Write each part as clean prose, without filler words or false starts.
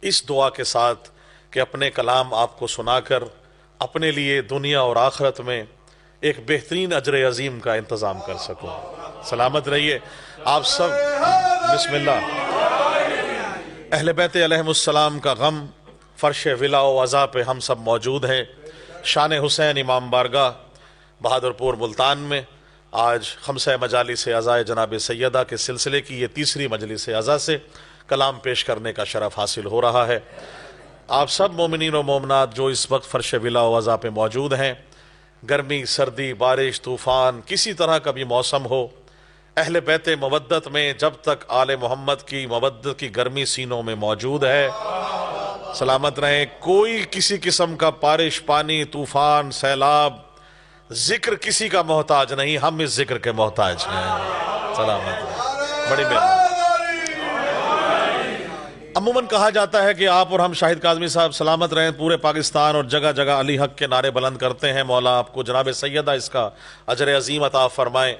اس دعا کے ساتھ کہ اپنے کلام آپ کو سنا کر اپنے لیے دنیا اور آخرت میں ایک بہترین اجر عظیم کا انتظام کر سکوں۔ سلامت رہیے آپ سب۔ بسم اللہ۔ اہل بیت علیہم السلام کا غم فرش ولا و عزا پہ ہم سب موجود ہیں۔ شان حسین امام بارگاہ بہادر پور ملتان میں آج خمسہ مجالس عزائے جناب سیدہ کے سلسلے کی یہ تیسری مجلس عزا سے کلام پیش کرنے کا شرف حاصل ہو رہا ہے۔ آپ سب مومنین و مومنات جو اس وقت فرش ولا و عزا پہ موجود ہیں، گرمی، سردی، بارش، طوفان، کسی طرح کا بھی موسم ہو، اہل بیت مودت میں جب تک آل محمد کی مودت کی گرمی سینوں میں موجود ہے، سلامت رہیں۔ کوئی کسی قسم کا بارش، پانی، طوفان، سیلاب، ذکر کسی کا محتاج نہیں، ہم اس ذکر کے محتاج ہیں۔ سلامت رہیں، بڑی مہربانی۔ عموماً کہا جاتا ہے کہ آپ اور ہم شاہد کاظمی صاحب سلامت رہیں پورے پاکستان اور جگہ جگہ علی حق کے نعرے بلند کرتے ہیں۔ مولا آپ کو جناب سیدہ اس کا اجر عظیم عطا فرمائے۔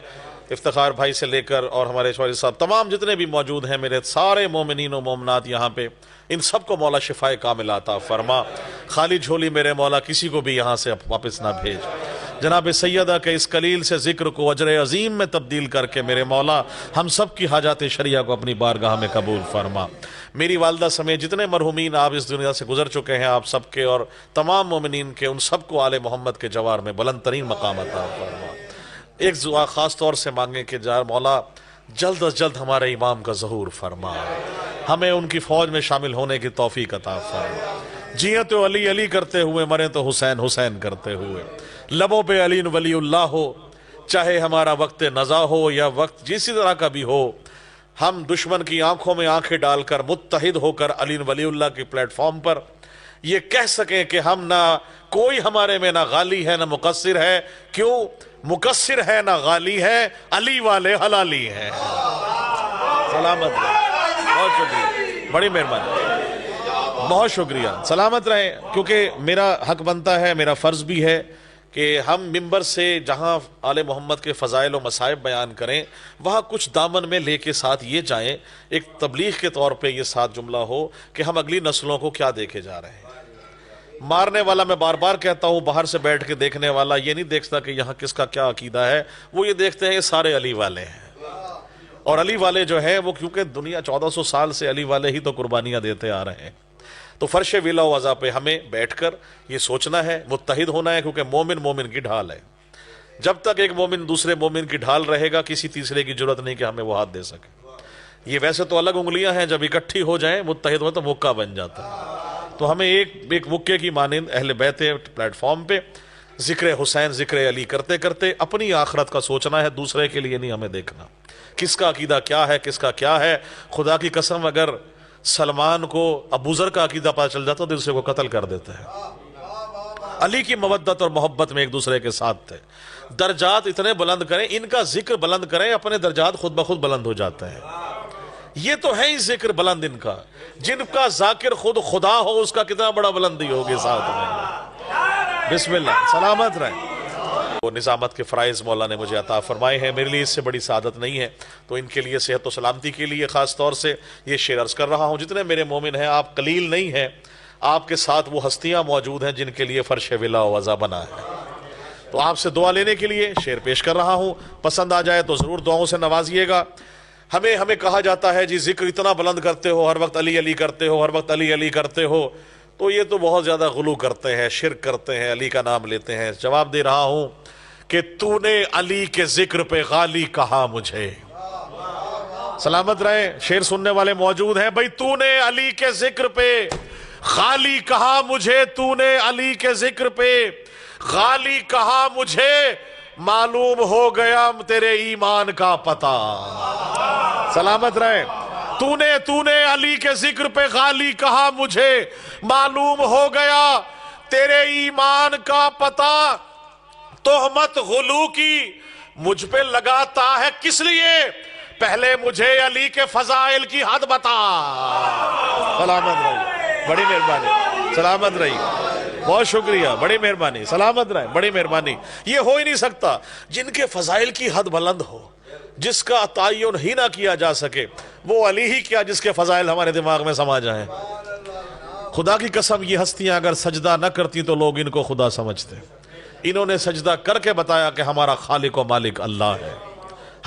افتخار بھائی سے لے کر اور ہمارے شوہر صاحب تمام جتنے بھی موجود ہیں، میرے سارے مومنین و مومنات یہاں پہ، ان سب کو مولا شفائے کاملہ عطا فرما۔ خالی جھولی میرے مولا کسی کو بھی یہاں سے واپس نہ بھیج۔ جناب سیدہ کے اس قلیل سے ذکر کو اجر عظیم میں تبدیل کر کے میرے مولا ہم سب کی حاجات شریعہ کو اپنی بارگاہ میں قبول فرما۔ میری والدہ سمیت جتنے مرحومین آپ اس دنیا سے گزر چکے ہیں، آپ سب کے اور تمام مومنین کے، ان سب کو آل محمد کے جوار میں بلند ترین مقام عطا فرما۔ ایک دعا خاص طور سے مانگیں کہ جار مولا جلد از جلد ہمارے امام کا ظہور فرما، ہمیں ان کی فوج میں شامل ہونے کی توفیق عطا فرما۔ جیئیں تو علی علی کرتے ہوئے، مریں تو حسین حسین کرتے ہوئے، لبوں پہ علی ولی اللہ ہو، چاہے ہمارا وقت نزا ہو یا وقت جسی طرح کا بھی ہو، ہم دشمن کی آنکھوں میں آنکھیں ڈال کر متحد ہو کر علی ولی اللہ کی پلیٹ فارم پر یہ کہہ سکیں کہ ہم نہ کوئی ہمارے میں نہ غالی ہے نہ مقصر ہے۔ کیوں؟ مقصر ہے نہ غالی ہے، علی والے حلالی ہیں۔ سلامت رہیں، بہت شکریہ، بڑی مہربانی، بہت شکریہ، سلامت رہیں۔ کیونکہ میرا حق بنتا ہے، میرا فرض بھی ہے کہ ہم ممبر سے جہاں آل محمد کے فضائل و مصائب بیان کریں، وہاں کچھ دامن میں لے کے ساتھ یہ جائیں، ایک تبلیغ کے طور پہ یہ ساتھ جملہ ہو کہ ہم اگلی نسلوں کو کیا دیکھے جا رہے ہیں۔ مارنے والا، میں بار بار کہتا ہوں، باہر سے بیٹھ کے دیکھنے والا یہ نہیں دیکھتا کہ یہاں کس کا کیا عقیدہ ہے، وہ یہ دیکھتے ہیں یہ سارے علی والے ہیں۔ اور علی والے جو ہیں وہ کیونکہ دنیا 1400 سال سے علی والے ہی تو قربانیاں دیتے آ رہے ہیں، تو فرش ولا و عزا پہ ہمیں بیٹھ کر یہ سوچنا ہے، متحد ہونا ہے، کیونکہ مومن مومن کی ڈھال ہے۔ جب تک ایک مومن دوسرے مومن کی ڈھال رہے گا، کسی تیسرے کی ضرورت نہیں کہ ہمیں وہ ہاتھ دے سکے۔ یہ ویسے تو الگ انگلیاں ہیں، جب اکٹھی ہو جائیں متحد ہو تو مکہ بن جاتا ہے۔ تو ہمیں ایک مکے کی مانند اہل بیت پلیٹ فارم پہ ذکر حسین، ذکر علی کرتے کرتے اپنی آخرت کا سوچنا ہے، دوسرے کے لیے نہیں ہمیں دیکھنا کس کا عقیدہ کیا ہے، کس کا کیا ہے۔ خدا کی قسم اگر سلمان کو ابو ذر کا عقیدہ پتہ چل جاتا تو دوسرے کو قتل کر دیتے ہیں۔ علی کی مودت اور محبت میں ایک دوسرے کے ساتھ تھے۔ درجات اتنے بلند کریں، ان کا ذکر بلند کریں، اپنے درجات خود بخود بلند ہو جاتے ہیں۔ یہ تو ہے ہی ذکر بلند ان کا، جن کا ذاکر خود خدا ہو اس کا کتنا بڑا بلندی ہوگی ساتھ میں۔ بسم اللہ، سلامت رہیں۔ وہ نظامت کے فرائض مولا نے مجھے عطا فرمائے ہیں، میرے لیے اس سے بڑی سعادت نہیں ہے، تو ان کے لیے صحت و سلامتی کے لیے خاص طور سے یہ شعر عرض کر رہا ہوں۔ جتنے میرے مومن ہیں، آپ قلیل نہیں ہیں، آپ کے ساتھ وہ ہستیاں موجود ہیں جن کے لیے فرش ولا و عزا بنا ہے۔ تو آپ سے دعا لینے کے لیے شعر پیش کر رہا ہوں، پسند آ جائے تو ضرور دعاؤں سے نوازیے گا۔ ہمیں کہا جاتا ہے جی ذکر اتنا بلند کرتے ہو، ہر وقت علی علی کرتے ہو، ہر وقت علی علی کرتے ہو، تو یہ تو بہت زیادہ غلو کرتے ہیں، شرک کرتے ہیں، علی کا نام لیتے ہیں۔ جواب دے رہا ہوں کہ تو نے علی کے ذکر پہ غالی کہا مجھے۔ سلامت رہے، شعر سننے والے موجود ہیں بھائی۔ تو نے علی کے ذکر پہ غالی کہا مجھے، تو نے علی کے ذکر پہ غالی کہا مجھے، معلوم ہو گیا تیرے ایمان کا پتہ۔ سلامت رہے، تو نے علی کے ذکر پہ غالی کہا مجھے، معلوم ہو گیا تیرے ایمان کا پتہ۔ تہمت غلو کی مجھ پہ لگاتا ہے کس لیے، پہلے مجھے علی کے فضائل کی حد بتا۔ سلامت رہی، بڑی مہربانی، سلامت رہی، بہت شکریہ، بڑی مہربانی، سلامت رہے، بڑی مہربانی۔ یہ ہو ہی نہیں سکتا جن کے فضائل کی حد بلند ہو، جس کا تعین ہی نہ کیا جا سکے، وہ علی ہی کیا جس کے فضائل ہمارے دماغ میں سما جائیں۔ خدا کی قسم یہ ہستیاں اگر سجدہ نہ کرتی تو لوگ ان کو خدا سمجھتے. انہوں نے سجدہ کر کے بتایا کہ ہمارا خالق و مالک اللہ ہے.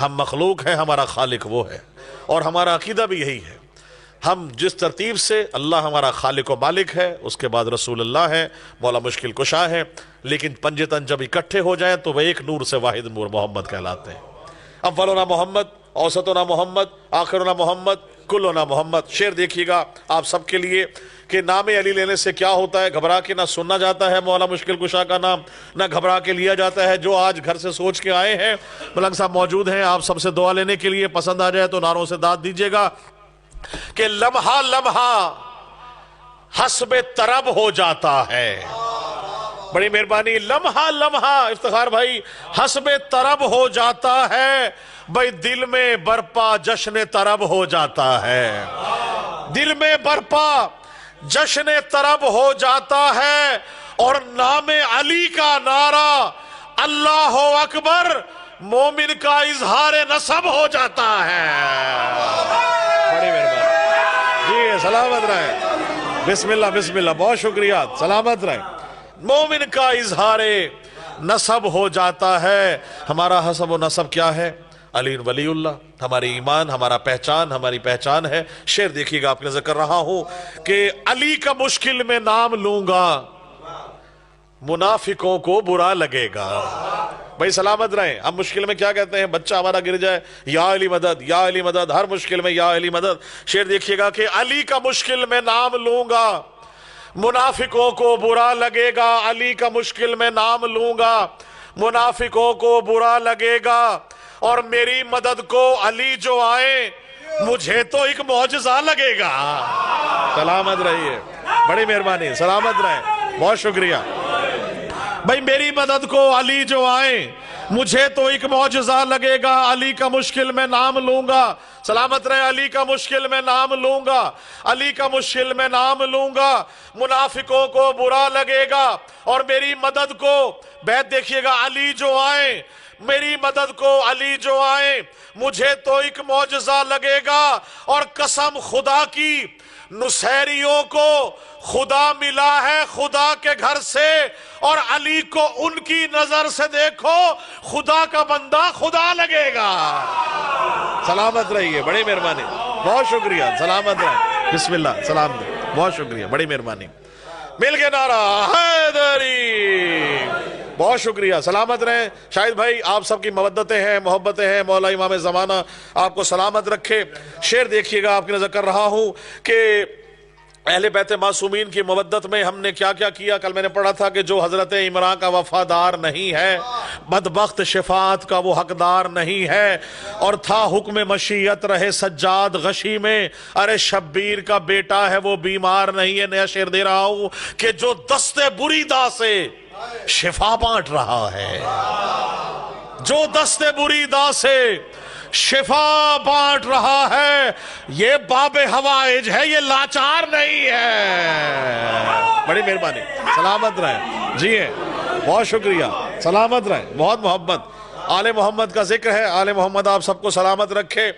ہم مخلوق ہیں, ہمارا خالق وہ ہے. اور ہمارا عقیدہ بھی یہی ہے. ہم جس ترتیب سے اللہ ہمارا خالق و مالک ہے, اس کے بعد رسول اللہ ہے, مولا مشکل کشا ہے, لیکن پنجتن جب اکٹھے ہو جائیں تو وہ ایک نور سے واحد نور محمد کہلاتے ہیں. اولنا محمد, اوسطنا محمد, آخرنا محمد, کلنا محمد. شعر دیکھیے گا آپ سب کے لیے کہ نام علی لینے سے کیا ہوتا ہے. گھبرا کے نہ سننا جاتا ہے مولا مشکل کشا کا نام, نہ گھبرا کے لیا جاتا ہے. جو آج گھر سے سوچ کے آئے ہیں, ملنگ صاحب موجود ہیں, آپ سب سے دعا لینے کے لیے. پسند آ جائے تو نعروں سے داد دیجیے گا کہ لمحہ لمحہ حسب طرب ہو جاتا ہے. بڑی مہربانی. لمحہ لمحہ افتخار بھائی حسب طرب ہو جاتا ہے, بھائی دل میں برپا جشن طرب ہو جاتا ہے. دل میں برپا جشن طرب ہو جاتا ہے, اور نام علی کا نعرہ اللہ اکبر مومن کا اظہار نسب ہو جاتا ہے. بڑی مہربانی جی, سلامت رہیں. بسم اللہ بسم اللہ, بہت شکریہ, سلامت رہیں. مومن کا اظہار نسب ہو جاتا ہے. ہمارا حسب و نسب کیا ہے؟ علی ولی اللہ. ہماری ایمان, ہمارا پہچان, ہماری پہچان ہے. شعر دیکھیے گا, آپ کے نظر کر رہا ہوں کہ علی کا مشکل میں نام لوں گا, منافقوں کو برا لگے گا. بھائی سلامت رہیں. ہم مشکل میں کیا کہتے ہیں؟ بچہ ہمارا گر جائے, یا علی مدد, یا علی مدد. ہر مشکل میں یا علی مدد. شعر دیکھیے گا کہ علی کا مشکل میں نام لوں گا, منافقوں کو برا لگے گا. علی کا مشکل میں نام لوں گا, منافقوں کو برا لگے گا. اور میری مدد کو علی جو آئے, مجھے تو ایک معجزہ لگے گا. سلامت رہیے, بڑی مہربانی, سلامت رہیں, بہت شکریہ. بھائی میری مدد کو علی جو آئے, مجھے تو ایک معجزہ لگے گا. علی کا مشکل میں نام لوں گا. سلامت رہے. علی کا مشکل میں نام لوں گا, علی کا مشکل میں نام لوں گا, منافقوں کو برا لگے گا. اور میری مدد کو, بیت دیکھیے گا, علی جو آئے, میری مدد کو علی جو آئے, مجھے تو ایک معجزہ لگے گا. اور قسم خدا کی, نصیریوں کو خدا ملا ہے خدا کے گھر سے, اور علی کو ان کی نظر سے دیکھو, خدا کا بندہ خدا لگے گا. سلامت رہیے, بڑی مہربانی, بہت شکریہ, سلامت رہیں. بسم اللہ, سلام دے, بہت شکریہ, بڑی مہربانی. مل کے نعرہ حیدری. بہت شکریہ, سلامت رہیں. شاہد بھائی آپ سب کی مودتیں ہیں, محبتیں ہیں, مولا امام زمانہ آپ کو سلامت رکھے. شعر دیکھیے گا, آپ کی نظر کر رہا ہوں کہ اہل بیت معصومین کی مودت میں ہم نے کیا کیا کیا. کل میں نے پڑھا تھا کہ جو حضرت عمران کا وفادار نہیں ہے, بدبخت شفاعت کا وہ حقدار نہیں ہے. اور تھا حکم مشیت رہے سجاد غشی میں, ارے شبیر کا بیٹا ہے وہ بیمار نہیں ہے. نیا شعر دے رہا ہوں کہ جو دست بری دا سے شفا بانٹ رہا ہے, جو دست بری دا سے شفا بانٹ رہا ہے, یہ باب حوائج ہے, یہ لاچار نہیں ہے. بڑی مہربانی, سلامت رہیں. جی ہیں, بہت شکریہ, سلامت رہیں, بہت محبت. آل محمد کا ذکر ہے, آل محمد آپ سب کو سلامت رکھے.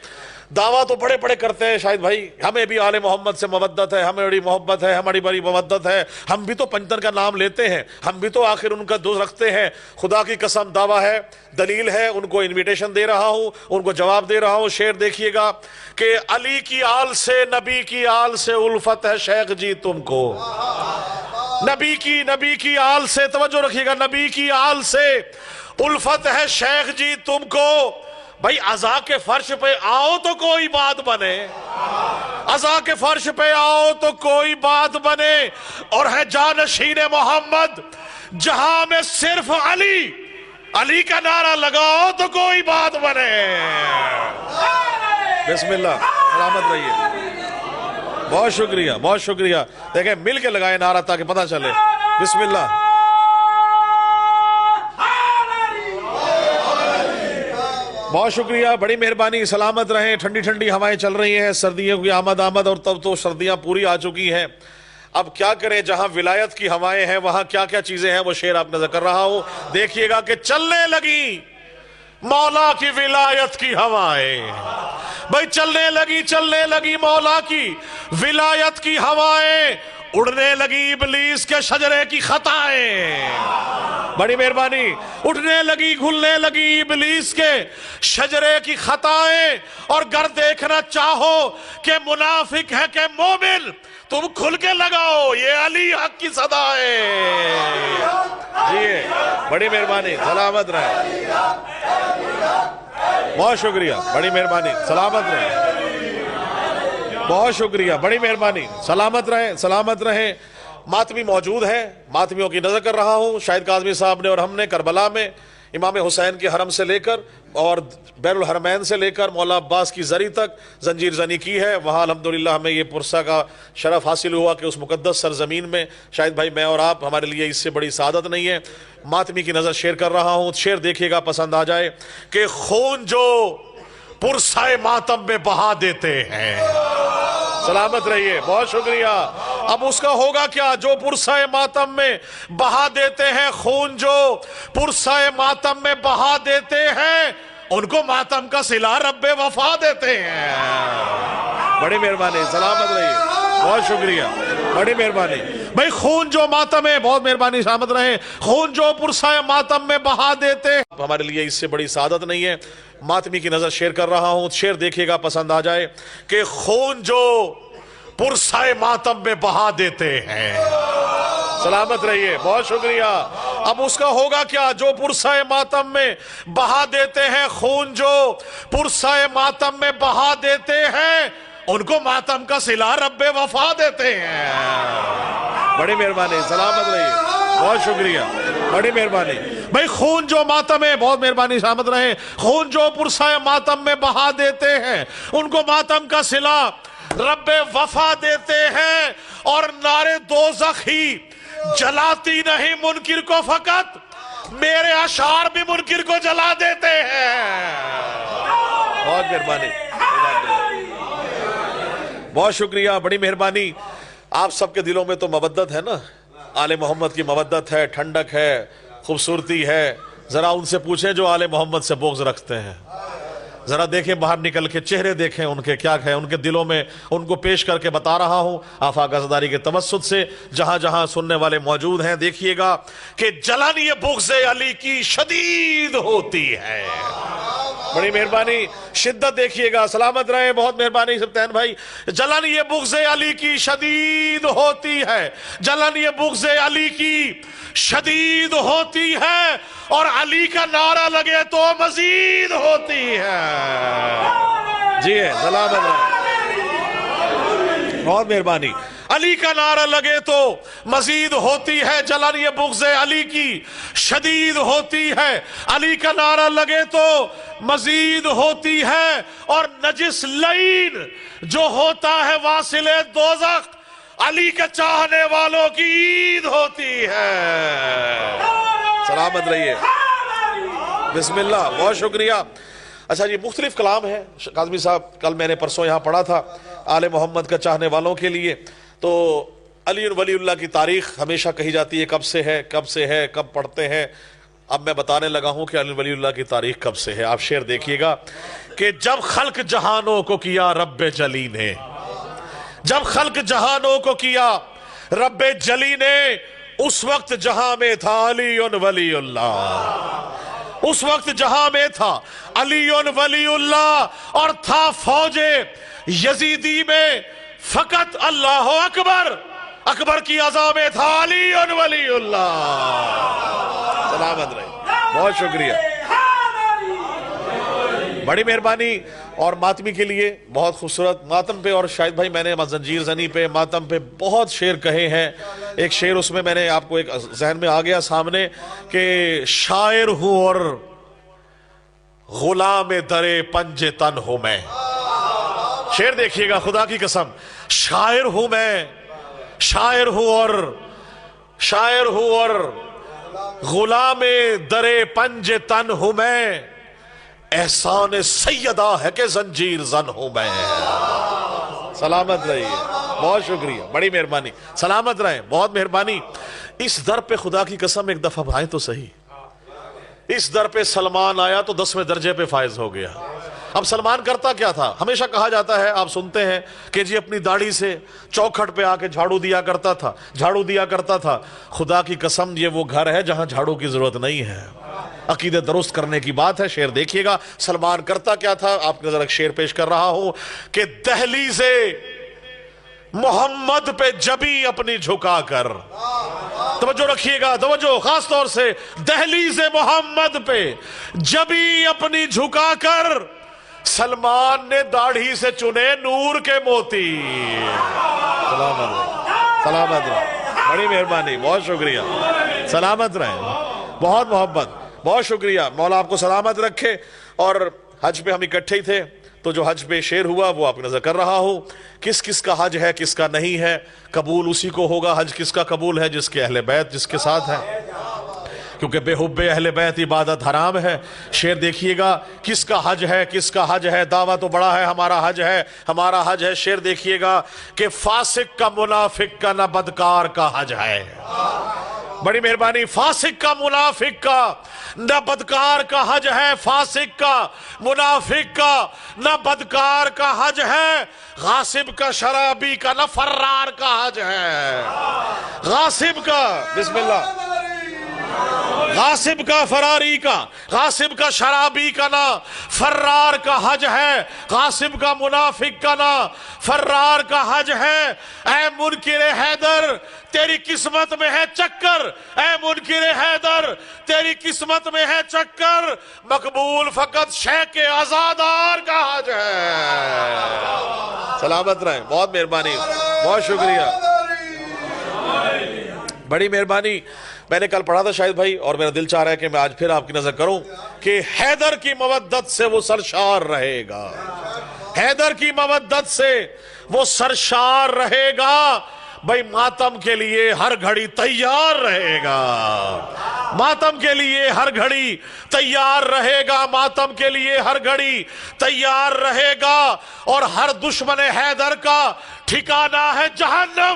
دعویٰ تو بڑے بڑے کرتے ہیں شاہد بھائی, ہمیں بھی آل محمد سے مودت ہے, ہمیں بڑی محبت ہے, ہماری بڑی مودت ہے. ہم بھی تو پنجتن کا نام لیتے ہیں, ہم بھی تو آخر ان کا دوست رکھتے ہیں. خدا کی قسم دعویٰ ہے, دلیل ہے, ان کو انویٹیشن دے رہا ہوں, ان کو جواب دے رہا ہوں. شعر دیکھیے گا کہ علی کی آل سے, نبی کی آل سے الفت ہے شیخ جی تم کو. نبی کی آل سے, توجہ رکھیے گا, نبی کی آل سے الفت ہے شیخ جی تم کو. بھائی عزا کے فرش پہ آؤ تو کوئی بات بنے, عزا کے فرش پہ آؤ تو کوئی بات بنے. اور ہے جانشین محمد جہاں میں صرف علی, علی کا نعرہ لگاؤ تو کوئی بات بنے. بسم اللہ, سلامت رہیے, بہت شکریہ, بہت شکریہ. دیکھیں مل کے لگائیں نعرہ تاکہ پتہ چلے. بسم اللہ. بہت شکریہ, بڑی مہربانی, سلامت رہیں. ٹھنڈی ٹھنڈی ہوائیں چل رہی ہیں, سردیوں کی آمد, اور تب تو سردیاں پوری آ چکی ہیں. اب کیا کریں, جہاں ولایت کی ہوائیں ہیں وہاں کیا کیا چیزیں ہیں, وہ شعر آپ نظر کر رہا ہوں. دیکھیے گا کہ چلنے لگی مولا کی ولایت کی ہوائیں. بھائی چلنے لگی مولا کی ولایت کی ہوائیں, اڑنے لگی ابلیس کے شجرے کی خطائیں، بڑی مہربانی، اٹھنے لگی گھلنے لگی ابلیس کے شجرے کی خطائیں، اور گر دیکھنا چاہو کہ منافق ہے کہ مومن، تم کھل کے لگاؤ یہ علی حق کی صدا ہے۔ جی بڑی مہربانی، سلامت رہے، بہت شکریہ، بڑی مہربانی، سلامت رہے، بہت شکریہ، بڑی مہربانی، سلامت رہیں، سلامت رہیں۔ ماتمی موجود ہیں، ماتمیوں کی نظر کر رہا ہوں۔ شاہد کاظمی صاحب نے اور ہم نے کربلا میں امام حسین کے حرم سے لے کر اور بیر الحرمین سے لے کر مولا عباس کی زری تک زنجیر زنی کی ہے۔ وہاں الحمدللہ ہمیں یہ پرسہ کا شرف حاصل ہوا کہ اس مقدس سرزمین میں شاہد بھائی میں اور آپ، ہمارے لیے اس سے بڑی سعادت نہیں ہے۔ ماتمی کی نظر شیئر کر رہا ہوں، شیئر دیکھیے گا، پسند آ جائے کہ خون جو پرسہ ماتم میں بہا دیتے ہیں، سلامت رہیے، بہت شکریہ۔ اب اس کا ہوگا کیا؟ جو پرسہ ماتم میں بہا دیتے ہیں، خون جو پرسہ ماتم میں بہا دیتے ہیں، ان کو ماتم کا صلہ رب وفا دیتے ہیں۔ بڑی مہربانی، سلامت رہیے، بہت شکریہ، بڑی مہربانی۔ بھئی خون جو ماتم ہے، بہت مہربانی، سلامت رہیں، خون جو پرسہ ماتم میں بہا دیتے ہیں، ہمارے لیے اس سے بڑی سعادت نہیں ہے۔ ماتمی کی نظر شیئر کر رہا ہوں، شیئر دیکھیے گا، پسند آ جائے کہ خون جو پرسہ ماتم میں بہا دیتے ہیں، سلامت رہیے، بہت شکریہ۔ اب اس کا ہوگا کیا؟ جو پرسہ ماتم میں بہا دیتے ہیں، خون جو پرسہ ماتم میں بہا دیتے ہیں، ان کو ماتم کا صلہ رب وفا دیتے ہیں۔ بڑی مہربانی، سلامت رہیے، بہت شکریہ، بڑی مہربانی۔ بھئی خون جو ماتم ہے، بہت مہربانی، سلامت رہیں، خون جو پرسہ ماتم میں بہا دیتے ہیں، ان کو ماتم کا صلہ رب وفا دیتے ہیں، اور نارے دوزخ ہی جلاتی نہیں منکر کو فقط، میرے اشعار بھی منکر کو جلا دیتے ہیں۔ بہت مہربانی، بہت شکریہ، بڑی مہربانی۔ آپ سب کے دلوں میں تو مودت ہے نا، آل محمد کی مودت ہے، ٹھنڈک ہے، خوبصورتی ہے۔ ذرا ان سے پوچھیں جو آل محمد سے بغض رکھتے ہیں، ذرا دیکھیں باہر نکل کے چہرے دیکھیں ان کے کیا ہے، ان کے دلوں میں، ان کو پیش کر کے بتا رہا ہوں آفاق عزاداری کے توسط سے، جہاں جہاں سننے والے موجود ہیں، دیکھیے گا کہ جلن یہ بغض علی کی شدید ہوتی ہے۔ بڑی مہربانی، شدت دیکھیے گا، سلامت رہے، بہت مہربانی سبتین بھائی۔ جلن یہ بغض علی کی شدید ہوتی ہے، جلن یہ بغض علی کی شدید ہوتی ہے، اور علی کا نعرہ لگے تو مزید ہوتی ہے۔ جی ہے، سلامت رہے، بہت مہربانی۔ علی کا نعرہ لگے تو مزید ہوتی ہے، جلن یہ بغض علی کی شدید ہوتی ہے، علی کا نعرہ لگے تو مزید ہوتی ہے، اور نجس لعین جو ہوتا ہے واصل دوزخ، علی کے چاہنے والوں کی عید ہوتی ہے۔ سلامت رہیے، بسم اللہ، بہت شکریہ۔ اچھا جی، مختلف کلام ہے کاظمی صاحب، کل میں نے پرسوں یہاں پڑھا تھا آل محمد کا چاہنے والوں کے لیے۔ تو علی ولی اللہ کی تاریخ ہمیشہ کہی جاتی ہے، کب سے ہے، کب سے ہے، کب پڑھتے ہیں۔ اب میں بتانے لگا ہوں کہ علی ولی اللہ کی تاریخ کب سے ہے۔ آپ شعر دیکھیے گا کہ جب خلق جہانوں کو کیا رب جلی نے، جب خلق جہانوں کو کیا رب جلی نے، اس وقت جہاں میں تھا علی ولی اللہ، اس وقت جہاں میں تھا علی ولی اللہ، اور تھا فوج یزیدی میں فقط اللہ اکبر، اکبر کی عزا میں تھا علی ولی اللہ۔ سلامت رہے، بہت شکریہ، بڑی مہربانی۔ اور ماتمی کے لیے بہت خوبصورت ماتم پہ، اور شاہد بھائی میں نے زنجیر زنی پہ، ماتم پہ بہت شعر کہے ہیں۔ ایک شعر اس میں نے آپ کو ایک ذہن میں آ گیا سامنے کہ شاعر ہوں اور غلام در پنج تن ہوں میں۔ شعر دیکھیے گا، خدا کی قسم، شاعر ہوں میں، شاعر ہوں اور غلام در پنج تن ہوں میں، احسان سیدہ ہے کہ زنجیر زن ہوں میں۔ سلامت رہیے، بہت شکریہ، بڑی مہربانی، سلامت رہیں، بہت مہربانی۔ اس در پہ خدا کی قسم ایک دفعہ آئیں تو صحیح، اس در پہ سلمان آیا تو 10ویں درجے پہ فائز ہو گیا۔ اب سلمان کرتا کیا تھا؟ ہمیشہ کہا جاتا ہے، آپ سنتے ہیں کہ جی اپنی داڑھی سے چوکھٹ پہ آ کے جھاڑو دیا کرتا تھا۔ خدا کی قسم یہ وہ گھر ہے جہاں جھاڑو کی ضرورت نہیں ہے۔ عقیدے درست کرنے کی بات ہے۔ شعر دیکھیے گا سلمان کرتا کیا تھا، آپ کی نظر ایک شعر پیش کر رہا ہوں کہ دہلیز محمد پہ جبی اپنی جھکا کر، توجہ رکھیے گا، توجہ خاص طور سے، دہلیز محمد پہ جبی اپنی جھکا کر سلمان نے داڑھی سے چنے نور کے موتی۔ سلامت رہے، بڑی مہربانی، بہت شکریہ، سلامت رہے، بہت محبت، بہت شکریہ، مولا آپ کو سلامت رکھے۔ اور حج پہ ہم اکٹھے ہی تھے تو جو حج پہ شعر ہوا وہ آپ کی نظر کر رہا ہوں۔ کس کس کا حج ہے، کس کا نہیں ہے، قبول اسی کو ہوگا۔ حج کس کا قبول ہے؟ جس کے اہل بیت جس کے ساتھ ہے، کیونکہ بے حب اہل بیت عبادت حرام ہے۔ شعر دیکھیے گا کس کا حج ہے، کس کا حج ہے۔ دعویٰ تو بڑا ہے، ہمارا حج ہے، ہمارا حج ہے۔ شعر دیکھیے گا کہ فاسق کا منافق کا نہ بدکار کا حج ہے۔ بڑی مہربانی، فاسق کا منافق کا نہ بدکار کا حج ہے، فاسق کا منافق کا نہ بدکار کا حج ہے، غاصب کا شرابی کا نہ فرار کا حج ہے۔ غاصب کا، بسم اللہ، غاصب کا فراری کا، غاصب کا شرابی کا نہ فرار کا حج ہے، غاصب کا منافق کا نہ فرار کا حج ہے۔ اے منکر حیدر تیری قسمت میں ہے چکر، اے منکر حیدر تیری قسمت میں ہے چکر، مقبول فقط شیخ عزادار کا حج ہے۔ سلامت رہیں، بہت مہربانی، بہت شکریہ، بڑی مہربانی۔ میں نے کل پڑھا تھا شاہد بھائی، اور میرا دل چاہ رہا ہے کہ میں آج پھر آپ کی نظر کروں کہ حیدر کی مودت سے وہ سرشار رہے گا، حیدر کی مودت سے وہ سرشار رہے گا۔ بھائی ماتم کے لیے ہر گھڑی تیار رہے گا، ماتم کے لیے ہر گھڑی تیار رہے گا، ماتم کے لیے ہر گھڑی تیار رہے گا۔ اور ہر دشمن حیدر کا ٹھکانہ ہے جہنم،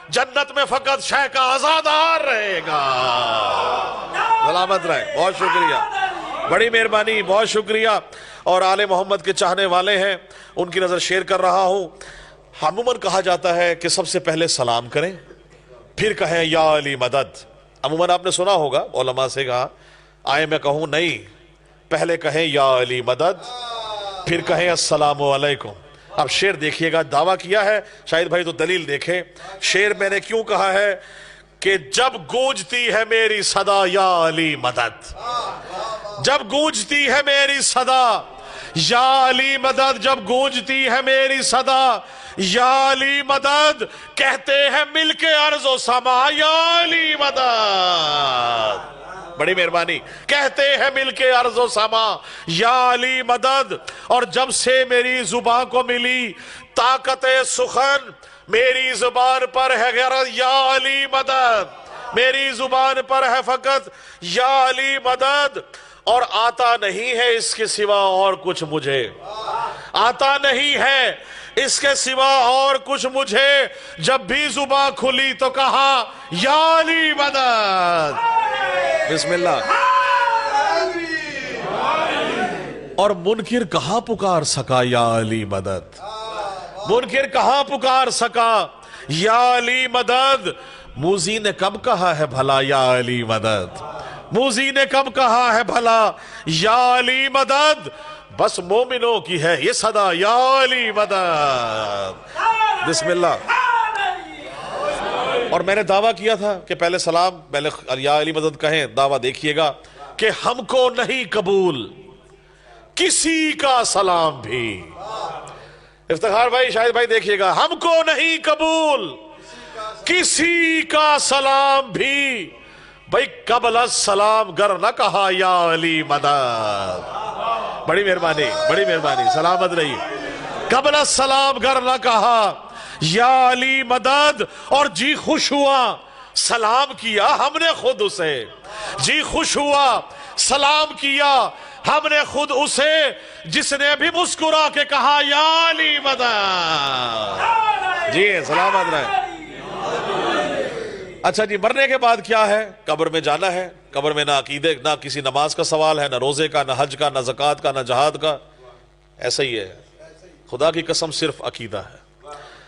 جنت میں فقط شیخ کا عزادار رہے گا۔ سلامت رہے، بہت شکریہ، بڑی مہربانی، بہت شکریہ۔ اور آل محمد کے چاہنے والے ہیں، ان کی نظر شیئر کر رہا ہوں۔ عموماً کہا جاتا ہے کہ سب سے پہلے سلام کریں، پھر کہیں یا علی مدد۔ عموماً آپ نے سنا ہوگا علماء سے کہا، آئے میں کہوں نہیں، پہلے کہیں یا علی مدد، پھر کہیں السلام علیکم۔ اب شعر دیکھیے گا، دعویٰ کیا ہے شاہد بھائی تو دلیل دیکھیں۔ شعر میں نے کیوں کہا ہے کہ جب گونجتی ہے میری صدا یا علی مدد، جب گونجتی ہے میری صدا یا علی مدد، جب گونجتی ہے میری صدا یا علی مدد، کہتے ہیں مل کے ارض و سما یا علی مدد۔ بڑی مہربانی، کہتے ہیں مل کے ارض و سما یا علی مدد۔ اور جب سے میری زبان کو ملی طاقت سخن، میری زبان پر ہے غرض یا علی مدد، میری زبان پر ہے فقط یا علی مدد۔ اور آتا نہیں ہے اس کے سوا اور کچھ مجھے، آتا نہیں ہے اس کے سوا اور کچھ مجھے، جب بھی زبان کھلی تو کہا یا علی مدد۔ بسم اللہ۔ اور منکر کہاں پکار سکا یا علی مدد، منکر کہاں پکار سکا یا علی مدد۔ موذی نے کب کہا ہے بھلا یا علی مدد، موذی نے کب کہا ہے بھلا یا علی مدد۔ بس مومنوں کی ہے یہ صدا یا علی مدد۔ بسم اللہ۔ اور میں نے دعویٰ کیا تھا کہ پہلے سلام، پہلے یا علی مدد کہیں۔ دعویٰ دیکھیے گا کہ ہم کو نہیں قبول کسی کا سلام بھی۔ افتخار بھائی، شاہد بھائی دیکھیے گا، ہم کو نہیں قبول کسی کا سلام بھی۔ بھائی قبل السلام گر نہ کہا یا علی مدد۔ بڑی مہربانی، بڑی مہربانی، سلامت رہی۔ قبل السلام گر نہ کہا یا علی مدد۔ اور جی خوش ہوا سلام کیا ہم نے خود اسے، جی خوش ہوا سلام کیا ہم نے خود اسے، جس نے بھی مسکرا کے کہا یا علی مدد۔ جی سلامت رہے۔ اچھا جی، مرنے کے بعد کیا ہے؟ قبر میں جانا ہے۔ قبر میں نہ عقیدے، نہ کسی نماز کا سوال ہے، نہ روزے کا، نہ حج کا، نہ زکوٰۃ کا، نہ جہاد کا۔ ایسا ہی ہے، خدا کی قسم صرف عقیدہ ہے،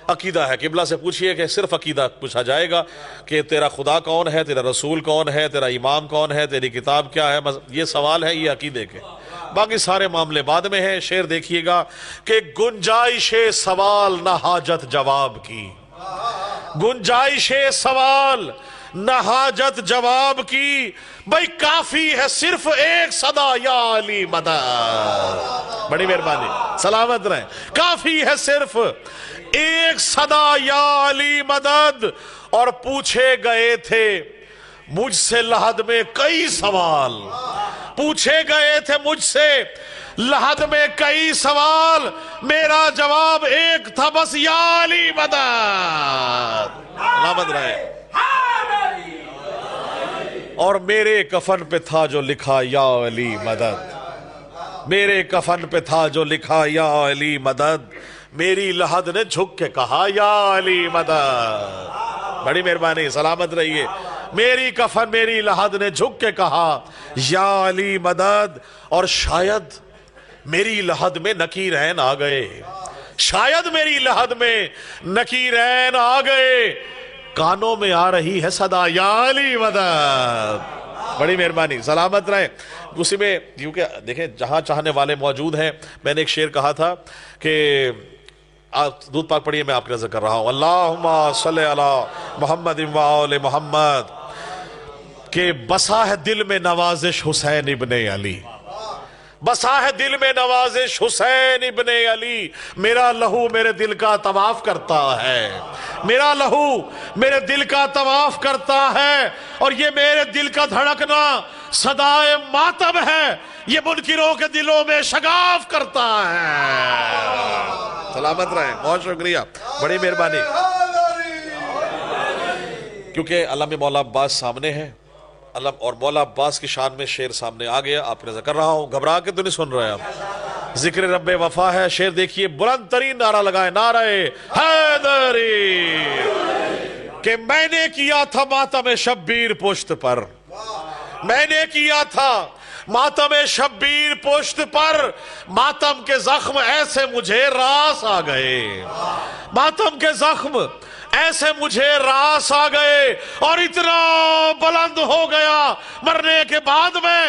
عقیدہ ہے۔ قبلہ سے پوچھئے کہ صرف عقیدہ پوچھا جائے گا کہ تیرا خدا کون ہے، تیرا رسول کون ہے، تیرا امام کون ہے، تیری کتاب کیا ہے، یہ سوال ہے، یہ عقیدے کے، باقی سارے معاملے بعد میں ہیں۔ شعر دیکھیے گا کہ گنجائش سوال نہ حاجت جواب کی، گنجائش سوال نہ حاجت جواب کی، بھئی کافی ہے صرف ایک صدا یا علی مدد۔ بڑی مہربانی، سلامت رہیں۔ کافی ہے صرف ایک صدا یا علی مدد، اور پوچھے گئے تھے مجھ سے لحد میں کئی سوال، پوچھے گئے تھے مجھ سے لحد میں کئی سوال، میرا جواب ایک تھا بس یا علی مدد۔ سلامت رہے۔ اور میرے کفن پہ تھا جو لکھا یا علی مدد، میرے کفن پہ تھا جو لکھا یا علی مدد، میری لحد نے جھک کے کہا یا علی مدد۔ بڑی مہربانی، سلامت رہیے۔ میری کفن میری لحد نے جھک کے کہا یا علی مدد، اور شاید میری لحد میں نکیرین آ گئے، شاید میری لحد میں نکیرین آ گئے، کانوں میں آ رہی ہے صدا یا علی مدد۔ بڑی مہربانی، سلامت رہیں۔ اسی میں کیونکہ دیکھیں جہاں چاہنے والے موجود ہیں، میں نے ایک شعر کہا تھا کہ دودھ پاک پڑھیے، میں آپ کی نظر کر رہا ہوں، اللہم صلی علی محمد و آل محمد، کہ بسا ہے دل میں نوازش حسین ابن علی، بسا ہے دل میں نوازش حسین ابن علی، میرا لہو میرے دل کا طواف کرتا ہے، میرا لہو میرے دل کا طواف کرتا ہے، اور یہ میرے دل کا دھڑکنا صدائے ماتم ہے، یہ منکروں کے دلوں میں شگاف کرتا ہے۔ سلامت رہیں، بہت شکریہ، بڑی مہربانی۔ کیونکہ علامہ مولا عباس سامنے ہے، اور مولا عباس کی شان میں شعر سامنے آ گیا، آپ نظر کر رہا ہوں، گھبرا کے تو نہیں سن رہے آپ، ذکر رب وفا ہے۔ شعر دیکھیے، بلند ترین نعرہ لگائے، نعرہ حیدری، کہ میں نے کیا تھا ماتم شبیر پشت پر، میں نے کیا تھا ماتم شبیر پشت پر، ماتم کے زخم ایسے مجھے راس آ گئے، ماتم کے زخم ایسے مجھے راس آ گئے، اور اتنا بلند ہو گیا مرنے کے بعد میں،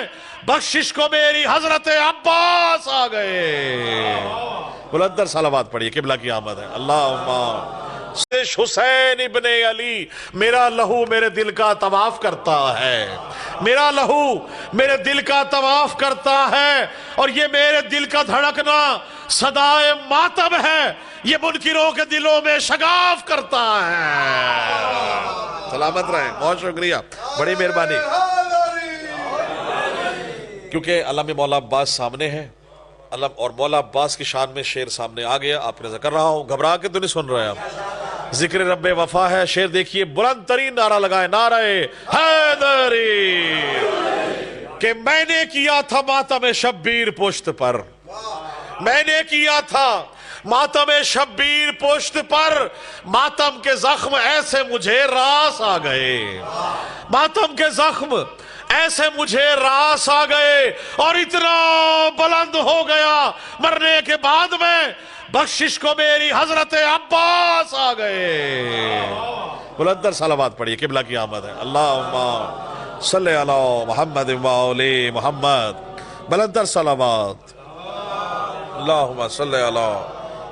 بخشش کو میری حضرت عباس آ گئے۔ بلندر صلوات پڑھیے، قبلہ کی آمد ہے، اللہم حسین ابن علی، میرا لہو میرے دل کا طواف کرتا ہے، میرا لہو میرے دل کا طواف کرتا ہے، اور یہ میرے دل کا دھڑکنا صدائے ماتم ہے، یہ منکروں کے دلوں میں شگاف کرتا ہے۔ سلامت رہیں، بہت شکریہ، بڑی مہربانی۔ کیونکہ علامہ مولا عباس سامنے ہے، اور مولا عباس کی شان میں شعر سامنے آ گیا، آپ نظر کر رہا ہوں، گھبرا کے تو نہیں سن رہے آپ، ذکر رب وفا ہے۔ شعر دیکھیے، بلند ترین نعرہ لگائے، نعرہ حیدری، کہ میں نے کیا تھا ماتم شبیر پشت پر، میں نے کیا تھا ماتم شبیر پشت پر، ماتم کے زخم ایسے مجھے راس آ گئے، ماتم کے زخم ایسے مجھے راس آ گئے، اور اتنا بلند ہو گیا مرنے کے بعد میں، بخشش کو میری حضرت عباس آ گئے۔ بلندر صلوات پڑھیے، قبلہ کی آمد ہے، اللہم صلی علی محمد و آل محمد، بلندر صلوات، اللہم صلی علی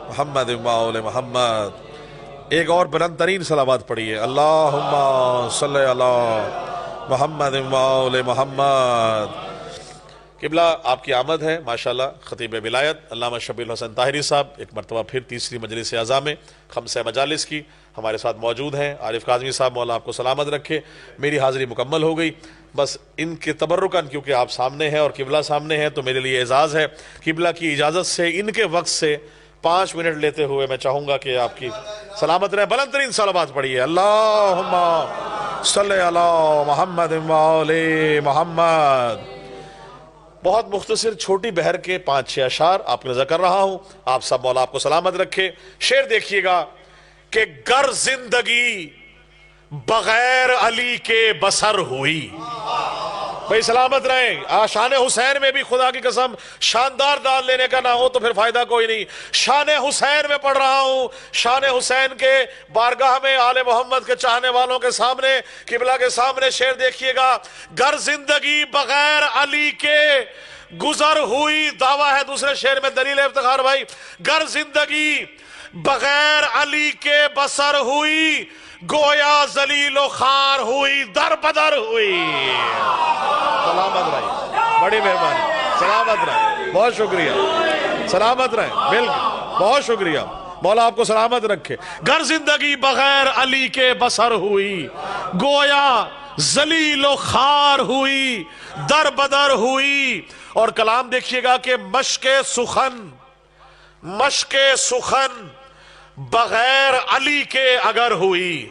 محمد و آل محمد۔ ایک اور بلند ترین صلوات پڑھیے، اللہم صلی علی محمد و آل محمد۔ قبلہ آپ کی آمد ہے، ماشاءاللہ خطیب ولایت علامہ شبیل حسن طاہری صاحب ایک مرتبہ پھر تیسری مجلس اعزام میں خمسہ مجالس کی ہمارے ساتھ موجود ہیں۔ عارف کاظمی صاحب، مولا آپ کو سلامت رکھے۔ میری حاضری مکمل ہو گئی، بس ان کے تبرکاً کیونکہ آپ سامنے ہیں اور قبلہ سامنے ہے تو میرے لیے اعزاز ہے، قبلہ کی اجازت سے ان کے وقت سے 5 منٹ لیتے ہوئے میں چاہوں گا کہ آپ کی سلامت رہے۔ بلند ترین صلوات پڑھیے، اللہم صلی علی محمد و آل محمد۔ بہت مختصر چھوٹی بہر کے 5-6 اشعار آپ کی نظر کر رہا ہوں، آپ سب مولا آپ کو سلامت رکھے۔ شعر دیکھیے گا کہ گر زندگی بغیر علی کے بسر ہوئی، بھائی سلامت رہیں. شان حسین میں بھی خدا کی قسم شاندار دان لینے کا نہ ہو تو پھر فائدہ کوئی نہیں. شان حسین میں پڑھ رہا ہوں, شان حسین کے بارگاہ میں آل محمد کے چاہنے والوں کے سامنے, قبلہ کے سامنے شعر دیکھیے گا. گر زندگی بغیر علی کے گزر ہوئی, دعویٰ ہے دوسرے شعر میں, دلیل افتخار بھائی. گر زندگی بغیر علی کے بسر ہوئی, گویا ذلیل و خوار ہوئی, در بدر ہوئی. سلامت رہے, بڑی مہربانی, سلامت رہے, بہت شکریہ, سلامت رہے, بالکل بہت شکریہ, مولا آپ کو سلامت رکھے. گر زندگی بغیر علی کے بسر ہوئی, گویا ذلیل و خوار ہوئی, در بدر ہوئی. اور کلام دیکھیے گا کہ مشق سخن بغیر علی کے اگر ہوئی.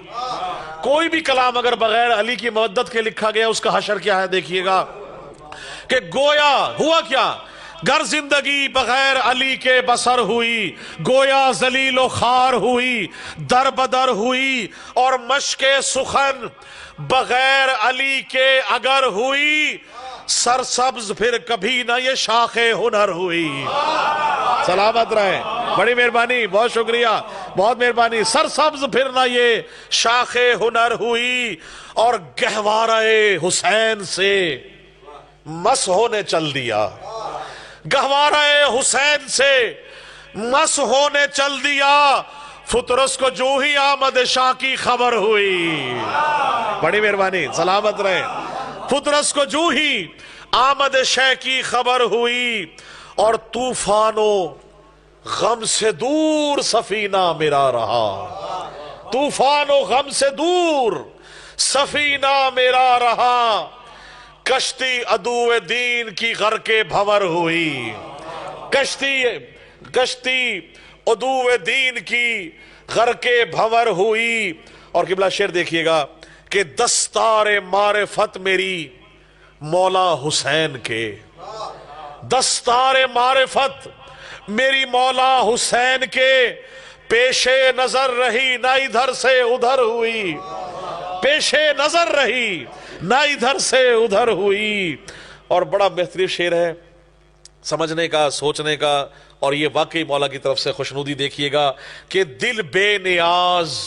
کوئی بھی کلام اگر بغیر علی کی مودت کے لکھا گیا اس کا حشر کیا ہے دیکھیے گا کہ گویا ہوا کیا, گر زندگی بغیر علی کے بسر ہوئی, گویا ذلیل و خوار ہوئی, در بدر ہوئی. اور مشق سخن بغیر علی کے اگر ہوئی, سرسبز پھر کبھی نہ یہ شاخ ہنر ہوئی. سلامت رہیں, بڑی مہربانی, بہت شکریہ, بہت مہربانی. سرسبز پھر نہ یہ شاخ ہنر ہوئی. اور گہوارہ حسین سے مس ہونے چل دیا, گہوارہ حسین سے مس ہونے چل دیا, فطرس کو جو ہی آمد شاہ کی خبر ہوئی. بڑی مہربانی, سلامت رہیں. فطرس کو جو ہی آمد شاہ کی خبر ہوئی, اور طوفان و غم سے دور سفینہ میرا رہا, طوفان و غم سے دور سفینہ میرا رہا, کشتی عدو دین کی غرق بھور ہوئی, کشتی عدو دین کی غرق بھور ہوئی. اور قبلہ شعر دیکھیے گا کہ دستار معرفت میری مولا حسین کے, دستار معرفت میری مولا حسین کے, پیش نظر رہی نہ ادھر سے ادھر ہوئی, پیش نظر رہی نہ ادھر سے ادھر ہوئی. اور بڑا بہترین شعر ہے, سمجھنے کا, سوچنے کا, اور یہ واقعی مولا کی طرف سے خوشنودی دیکھیے گا کہ دل بے نیاز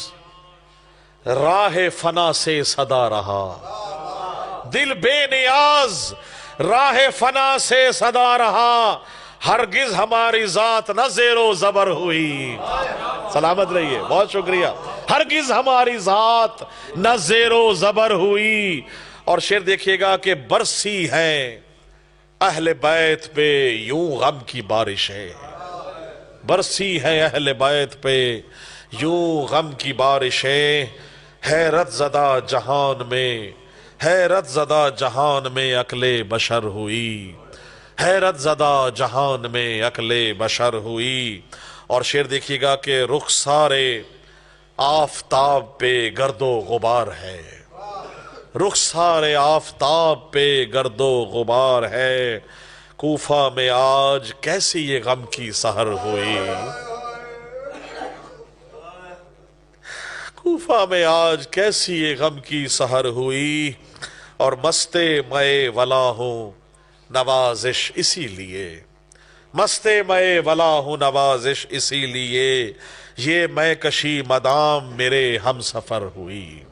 راہ فنا سے صدا رہا, دل بے نیاز راہ فنا سے صدا رہا, ہرگز ہماری ذات نہ زیر و زبر ہوئی. سلامت رہیے, بہت شکریہ. ہرگز ہماری ذات نہ زیر و زبر ہوئی. اور شعر دیکھیے گا کہ برسی ہے اہل بیت پہ یوں غم کی بارشیں, برسی ہے اہل بیت پہ یوں غم کی بارشیں, حیرت زدہ جہان میں, حیرت زدہ جہان میں عقل بشر ہوئی, حیرت زدہ جہان میں عقل بشر ہوئی. اور شعر دیکھیے گا کہ رخسار آفتاب پہ گرد و غبار ہے, رخسار آفتاب پہ گرد و غبار ہے, کوفہ میں آج کیسی یہ غم کی سحر ہوئی, کوفہ میں آج کیسی یہ غم کی سحر ہوئی. اور مستے مئے ولا ہوں نوازش اسی لیے, مستے مئے ولا ہوں نوازش اسی لیے, یہ میں کشی مدام میرے ہم سفر ہوئی.